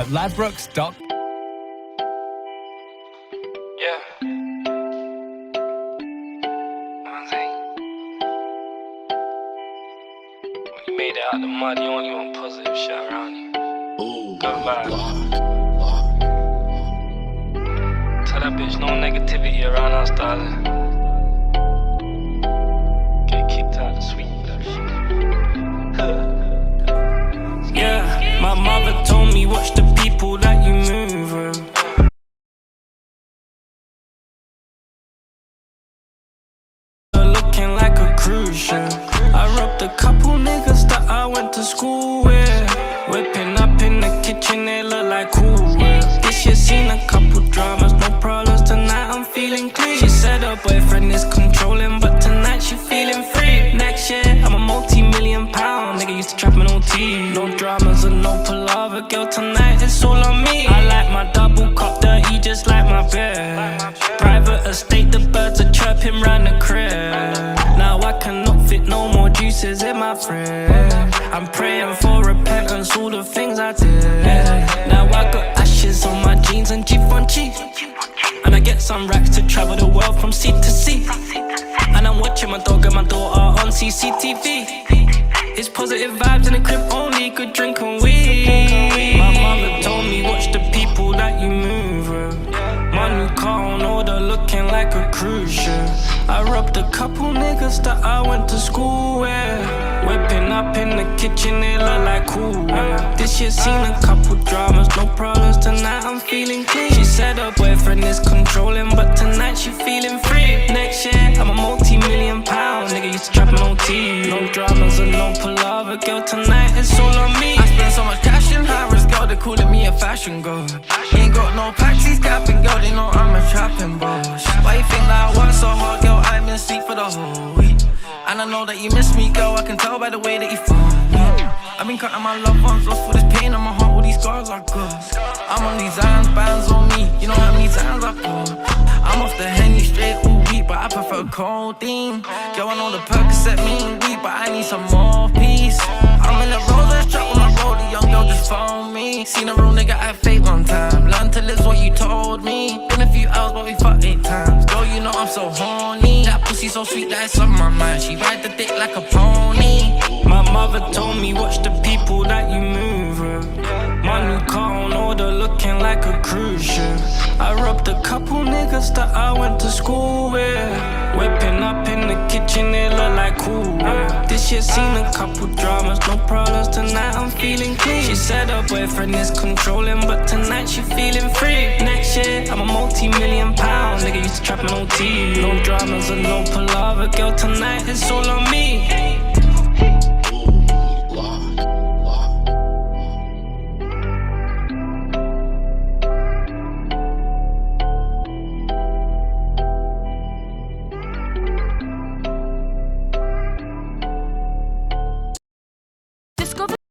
Ladbrokes. Yeah. When you made it out the mud, you only want positive shit around you. Good vibe. Tell that bitch no negativity around us, darling. Get kicked out the suite for that shit. Yeah, my mother told me watch the people that you move with. Looking like a cruise ship. I robbed a couple niggas that I went to school with. Whipping up in the kitchen, they look like cool whip. This year seen a couple dramas, no problems. Tonight I'm feeling clean. She said her boyfriend is controlling, but tonight she feeling free. Next year I'm a multi-million-pound nigga, used to trap an OT. No dramas and no palaver, girl, tonight it's all on me. I like my double cup dirty just like my bed. Private estate, the birds are chirping round the crib. Now I cannot fit no more juices in my fridge. I'm praying for repentance, all the things I did. Now I got ashes on my jeans and Givenchy. And I get some racks to travel the world from sea to sea. And I'm watching my dog and my daughter on CCTV. It's positive vibes in the crib only, good drink and weed. My mother told me watch the people that you move with. My new car on order looking like a cruise ship. I robbed a couple niggas that I went to school with. Whipping up in the kitchen, they look like cool whip. This year seen a couple dramas, no problems. Tonight I'm feeling clean. She said her boyfriend is controlling, but tonight she feeling free. Next year I'm a multi-million-pound nigga, used to trap an OT. No dramas and no palaver, girl, tonight it's all on me. I spend so much cash in high risk, girl, they calling me a fashion girl. Ain't got no packs, he's capping, girl, they know I'm a trapping boss. Why you think that I work so hard, girl? I'm in sleep for the whole week. And I know that you miss me, girl, I can tell by the way that you phone me. I've been cutting my loved ones off for this pain in my heart, all these scars I got. I'm on these irons, bands on me, you know how many times I put. I'm off the Henny straight all week, but I prefer codeine. Girl, I know the Percocet mean weak, but I need some more peace. I'm in a roller trap with my rollie, young girl just phone me. Seen a real nigga at fate one time, learn to live's what you told me. Been a few hours, but we fucked 8 times. Girl, you know I'm so horny. That pussy so sweet that it's on my mind. She ride the dick like a pony. My mother told me watch the people that you move with. My new car on order looking like a cruise ship. I robbed a couple niggas that I went to school with. Whipping up in the kitchen, they look like cool whip. This year seen a couple dramas, no problems. Tonight I'm feeling clean. She said her boyfriend is controlling, but tonight she feeling free. Next year I'm a multi-million-pound nigga, used to trap an OT. No dramas and no palaver, girl, tonight it's all on me.